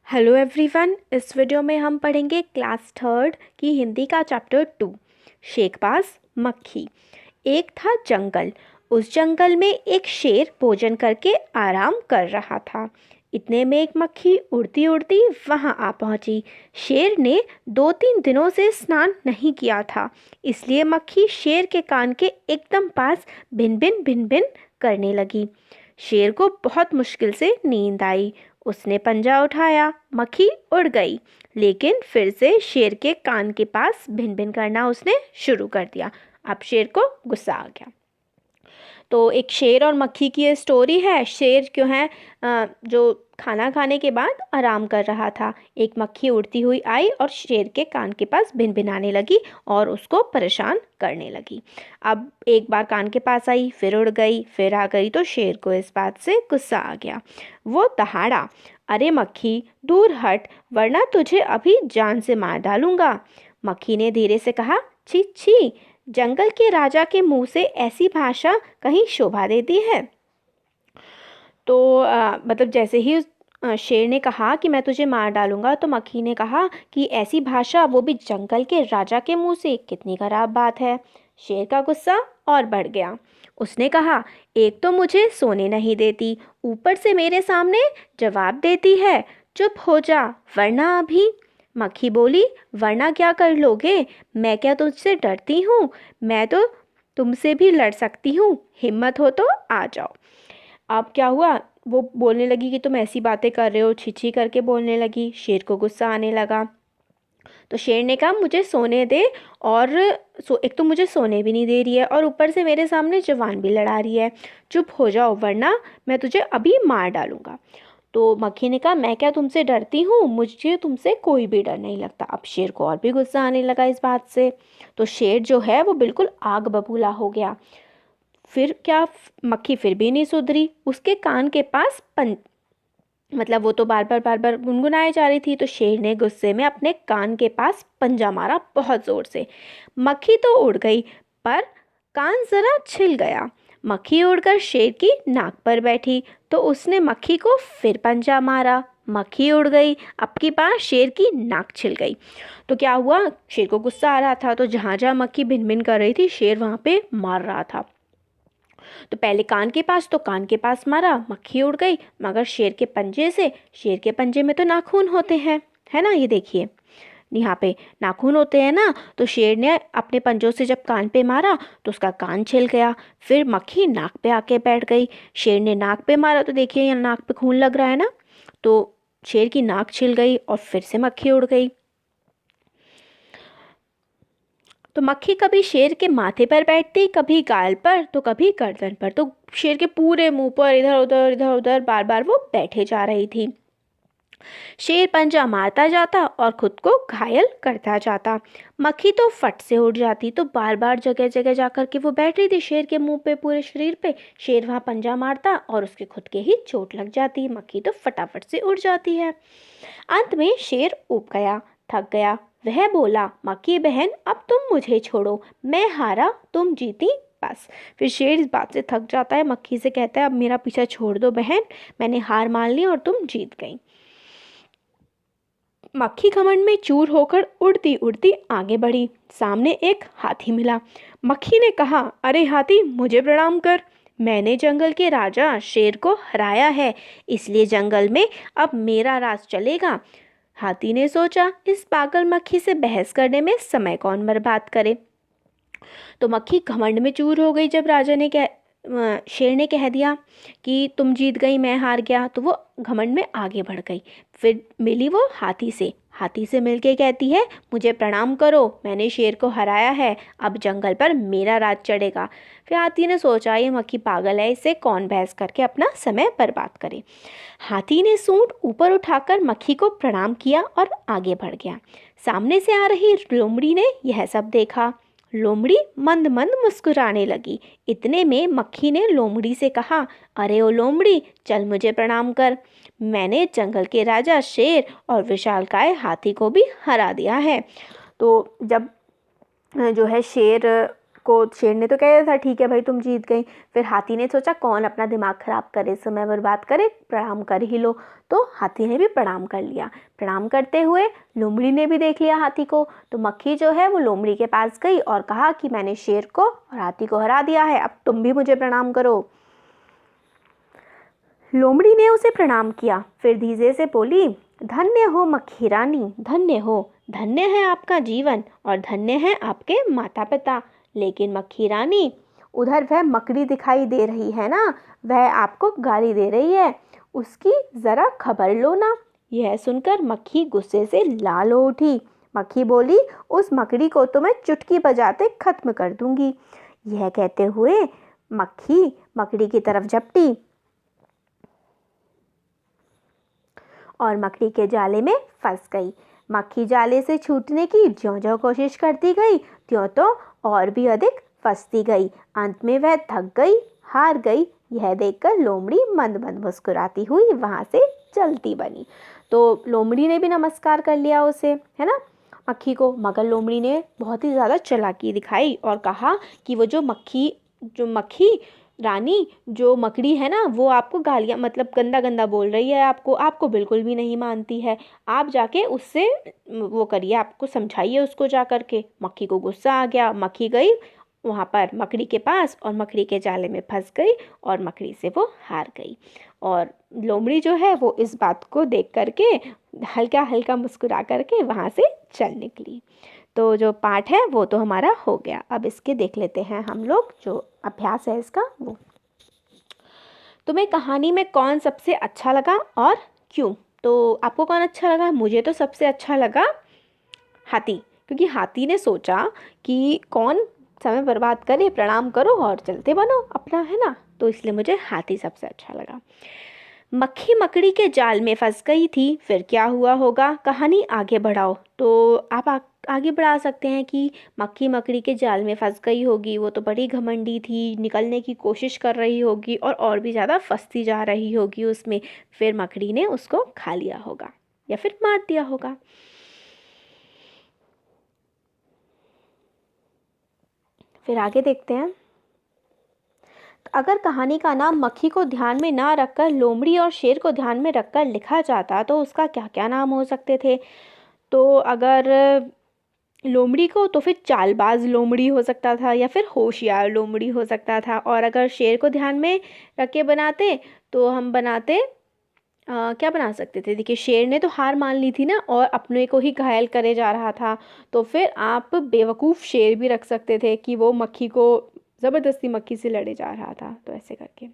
Hello everyone. इस video में हम पढ़ेंगे क्लास थर्ड की हिंदी का चैप्टर 2 शेखबाज मक्खी। एक था जंगल। उस जंगल में एक शेर भोजन करके आराम कर रहा था। इतने में एक मक्खी उड़ती उड़ती वहां आ पहुंची। शेर ने 2-3 दिनों से स्नान नहीं किया था, इसलिए मक्खी शेर के कान के एकदम पास भिन भिन भिन भिन करने लगी। शेर को बहुत मुश्किल से नींद आई। उसने पंजा उठाया, मक्खी उड़ गई, लेकिन फिर से शेर के कान के पास भिन भिन करना उसने शुरू कर दिया। अब शेर को गुस्सा आ गया। तो एक शेर और मक्खी की ये स्टोरी है। शेर क्यों है जो खाना खाने के बाद आराम कर रहा था। एक मक्खी उड़ती हुई आई और शेर के कान के पास भिन भिनाने लगी और उसको परेशान करने लगी। अब एक बार कान के पास आई, फिर उड़ गई, फिर आ गई, तो शेर को इस बात से गुस्सा आ गया। वो दहाड़ा, अरे मक्खी दूर हट, वरना तुझे अभी जान से मार डालूंगा। मक्खी ने धीरे से कहा, छी छी, जंगल के राजा के मुंह से ऐसी भाषा कहीं शोभा देती है। तो मतलब जैसे ही शेर ने कहा कि मैं तुझे मार डालूंगा, तो मक्खी ने कहा कि ऐसी भाषा, वो भी जंगल के राजा के मुंह से, कितनी खराब बात है। शेर का गुस्सा और बढ़ गया। उसने कहा, एक तो मुझे सोने नहीं देती, ऊपर से मेरे सामने जवाब देती है। चुप हो जा, वरना अभी। मक्खी बोली, वरना क्या कर लोगे? मैं क्या तुझसे डरती हूँ? मैं तो तुमसे भी लड़ सकती हूँ, हिम्मत हो तो आ जाओ। अब क्या हुआ, वो बोलने लगी कि तुम ऐसी बातें कर रहे हो, छिछी करके बोलने लगी। शेर को गुस्सा आने लगा। तो शेर ने कहा, मुझे सोने दे, और एक तो मुझे सोने भी नहीं दे रही है और ऊपर से मेरे सामने जवान भी लड़ा रही है। चुप हो जाओ, वरना मैं तुझे अभी मार डालूंगा। तो मक्खी ने कहा, मैं क्या तुमसे डरती हूँ? मुझे तुमसे कोई भी डर नहीं लगता। अब शेर को और भी गुस्सा आने लगा इस बात से। तो शेर जो है वो बिल्कुल आग बबूला हो गया। फिर क्या, मक्खी फिर भी नहीं सुधरी। उसके कान के पास मतलब वो तो बार बार गुनगुनाए जा रही थी। तो शेर ने गुस्से में अपने कान के पास पंजा मारा बहुत जोर से। मक्खी तो उड़ गई, पर कान जरा छिल गया। मक्खी उड़कर शेर की नाक पर बैठी, तो उसने मक्खी को फिर पंजा मारा। मक्खी उड़ गई, अब की बार शेर की नाक छिल गई। तो क्या हुआ, शेर को गुस्सा आ रहा था, तो जहाँ जहाँ मक्खी भिन भिन कर रही थी, शेर वहाँ पे मार रहा था। तो पहले कान के पास, तो कान के पास मारा, मक्खी उड़ गई, मगर शेर के पंजे से, शेर के पंजे में तो नाखून होते हैं, है ना, ये देखिए यहाँ पे नाखून होते हैं ना। तो शेर ने अपने पंजों से जब कान पे मारा, तो उसका कान छिल गया। फिर मक्खी नाक पे आके बैठ गई। शेर ने नाक पे मारा, तो देखिए यहाँ नाक पे खून लग रहा है ना। तो शेर की नाक छिल गई और फिर से मक्खी उड़ गई। तो मक्खी कभी शेर के माथे पर बैठती, कभी गाल पर, तो कभी गर्दन पर। तो शेर के पूरे मुंह पर इधर उधर बार बार वो बैठे जा रही थी। शेर पंजा मारता जाता और खुद को घायल करता जाता। मक्खी तो फट से उड़ जाती, तो बार बार जगह जगह जाकर के वो बैठ रही थी शेर के मुंह पे, पूरे शरीर पे। शेर वहां पंजा मारता और उसके खुद के ही चोट लग जाती। मक्खी तो फटाफट से उड़ जाती है। अंत में शेर ऊब गया, थक गया। वह बोला, मक्खी बहन, अब तुम मुझे छोड़ो, मैं हारा, तुम जीती, बस। फिर शेर इस बात से थक जाता है, मक्खी से कहता है, अब मेरा पीछा छोड़ दो बहन, मैंने हार मान ली और तुम जीत गई। मक्खी घमंड में चूर होकर उड़ती उड़ती आगे बढ़ी। सामने एक हाथी मिला। मक्खी ने कहा, अरे हाथी, मुझे प्रणाम कर। मैंने जंगल के राजा शेर को हराया है, इसलिए जंगल में अब मेरा राज चलेगा। हाथी ने सोचा, इस पागल मक्खी से बहस करने में समय कौन बर्बाद करे। तो मक्खी घमंड में चूर हो गई। जब राजा ने शेर ने कह दिया कि तुम जीत गई, मैं हार गया, तो वो घमंड में आगे बढ़ गई। फिर मिली वो हाथी से। हाथी से मिलके कहती है, मुझे प्रणाम करो, मैंने शेर को हराया है, अब जंगल पर मेरा राज चढ़ेगा। फिर हाथी ने सोचा, ये मक्खी पागल है, इससे कौन बहस करके अपना समय बर्बाद करे। हाथी ने सूंड ऊपर उठाकर मक्खी को प्रणाम किया और आगे बढ़ गया। सामने से आ रही लोमड़ी ने यह सब देखा। लोमड़ी मंद मंद मुस्कुराने लगी। इतने में मक्खी ने लोमड़ी से कहा, अरे ओ लोमड़ी, चल मुझे प्रणाम कर। मैंने जंगल के राजा शेर और विशालकाय हाथी को भी हरा दिया है। तो जब जो है शेर को शेर ने तो कह दिया था ठीक है भाई तुम जीत गई। फिर हाथी ने सोचा कौन अपना दिमाग ख़राब करे, समय बर्बाद करे, प्रणाम कर ही लो। तो हाथी ने भी प्रणाम कर लिया। प्रणाम करते हुए लोमड़ी ने भी देख लिया हाथी को। तो मक्खी जो है वो लोमड़ी के पास गई और कहा कि मैंने शेर को और हाथी को हरा दिया है, अब तुम भी मुझे प्रणाम करो। लोमड़ी ने उसे प्रणाम किया, फिर धीरे से बोली, धन्य हो मक्खी रानी, धन्य हो, धन्य है आपका जीवन और धन्य है आपके माता पिता। लेकिन मक्खी रानी, उधर वह मकड़ी दिखाई दे रही है ना, वह आपको गाली दे रही है, उसकी ज़रा खबर लो ना। यह सुनकर मक्खी गुस्से से लाल हो उठी। मक्खी बोली, उस मकड़ी को तो मैं चुटकी बजाते खत्म कर दूंगी। यह कहते हुए मक्खी मकड़ी की तरफ झपटी और मकड़ी के जाले में फंस गई। मक्खी जाले से छूटने की ज्यों-ज्यों कोशिश करती गई, त्यों तो और भी अधिक फंसती गई। अंत में वह थक गई, हार गई। यह देखकर लोमड़ी मंद मंद मुस्कुराती हुई वहाँ से चलती बनी। तो लोमड़ी ने भी नमस्कार कर लिया उसे, है ना, मक्खी को। मगर लोमड़ी ने बहुत ही ज़्यादा चालाकी दिखाई और कहा कि वो जो मक्खी रानी, जो मकड़ी है ना, वो आपको गालियाँ मतलब गंदा गंदा बोल रही है, आपको बिल्कुल भी नहीं मानती है। आप जाके उससे वो करिए, आपको समझाइए उसको जा कर के। मक्खी को गुस्सा आ गया। मक्खी गई वहाँ पर मकड़ी के पास और मकड़ी के जाले में फंस गई और मकड़ी से वो हार गई। और लोमड़ी जो है वो इस बात को देख करके हल्का हल्का मुस्कुरा करके वहाँ से चल निकली। तो जो पाठ है वो तो हमारा हो गया। अब इसके देख लेते हैं हम लोग, जो अभ्यास है इसका वो। तुम्हें कहानी में कौन सबसे अच्छा लगा और क्यों? तो आपको कौन अच्छा लगा? मुझे तो सबसे अच्छा लगा हाथी, क्योंकि हाथी ने सोचा कि कौन समय बर्बाद करे, प्रणाम करो और चलते बनो अपना, है ना। तो इसलिए मुझे हाथी सबसे अच्छा लगा। मक्खी मकड़ी के जाल में फंस गई थी, फिर क्या हुआ होगा? कहानी आगे बढ़ाओ। तो आप आगे बढ़ा सकते हैं कि मक्खी मकड़ी के जाल में फंस गई होगी, वो तो बड़ी घमंडी थी, निकलने की कोशिश कर रही होगी और भी ज़्यादा फंसती जा रही होगी उसमें। फिर मकड़ी ने उसको खा लिया होगा या फिर मार दिया होगा। फिर आगे देखते हैं। अगर कहानी का नाम मक्खी को ध्यान में ना रखकर लोमड़ी और शेर को ध्यान में रखकर लिखा जाता तो उसका क्या क्या नाम हो सकते थे? तो अगर लोमड़ी को तो फिर चालबाज लोमड़ी हो सकता था या फिर होशियार लोमड़ी हो सकता था। और अगर शेर को ध्यान में रख के बनाते तो हम बनाते क्या बना सकते थे? देखिए, शेर ने तो हार मान ली थी ना और अपने को ही घायल करे जा रहा था। तो फिर आप बेवकूफ़ शेर भी रख सकते थे कि वो मक्खी को ज़बरदस्ती मक्खी से लड़े जा रहा था। तो ऐसे करके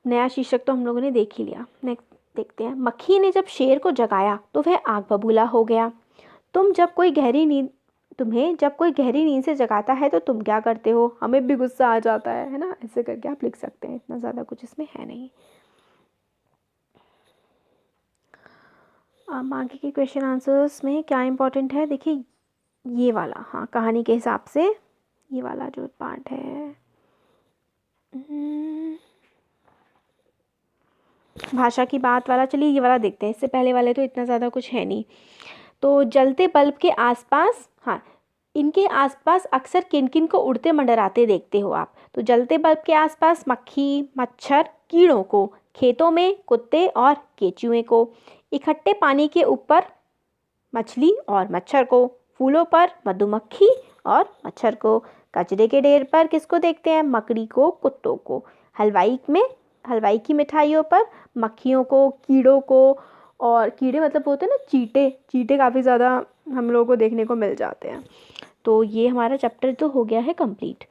नया शीर्षक तो हम लोगों ने देख ही लिया। नेक्स्ट देखते हैं। मक्खी ने जब शेर को जगाया तो वह आग बबूला हो गया। तुम्हें जब कोई गहरी नींद से जगाता है तो तुम क्या करते हो? हमें भी गुस्सा आ जाता है ना। ऐसे करके आप लिख सकते हैं, इतना ज़्यादा कुछ इसमें है नहीं। आगे के क्वेश्चन आंसर्स में क्या इंपॉर्टेंट है? देखिए ये वाला, हाँ, कहानी के हिसाब से ये वाला जो पार्ट है, भाषा की बात वाला, चलिए ये वाला देखते हैं। इससे पहले वाले तो इतना ज़्यादा कुछ है नहीं। तो जलते बल्ब के आसपास, हाँ, इनके आसपास अक्सर किन किन को उड़ते मंडराते देखते हो आप? तो जलते बल्ब के आसपास मक्खी, मच्छर, कीड़ों को, खेतों में कुत्ते और केचुए को, इकट्ठे पानी के ऊपर मछली और मच्छर को, फूलों पर मधुमक्खी और मच्छर को, कचरे के ढेर पर किसको देखते हैं? मकड़ी को, कुत्तों को, हलवाई की मिठाइयों पर मक्खियों को, कीड़ों को, और कीड़े मतलब होते हैं ना चींटे काफ़ी ज़्यादा हम लोगों को देखने को मिल जाते हैं। तो ये हमारा चैप्टर तो हो गया है कंप्लीट।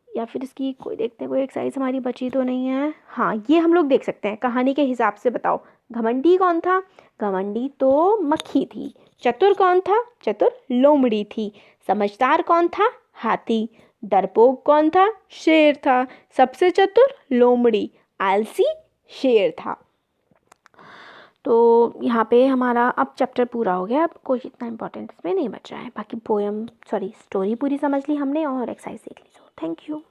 या फिर इसकी कोई देखते हैं, कोई एक्सरसाइज हमारी बची तो नहीं है। हाँ, ये हम लोग देख सकते हैं। कहानी के हिसाब से बताओ, घमंडी कौन था? घमंडी तो मक्खी थी। चतुर कौन था? चतुर लोमड़ी थी। समझदार कौन था? हाथी। डरपोक कौन था? शेर था। सबसे चतुर लोमड़ी। आलसी शेर था। तो यहाँ पे हमारा अब चैप्टर पूरा हो गया। अब कोई इतना इंपॉर्टेंट इसमें नहीं बचा है। बाकी स्टोरी पूरी समझ ली हमने और एक्सरसाइज देख ली। Thank you.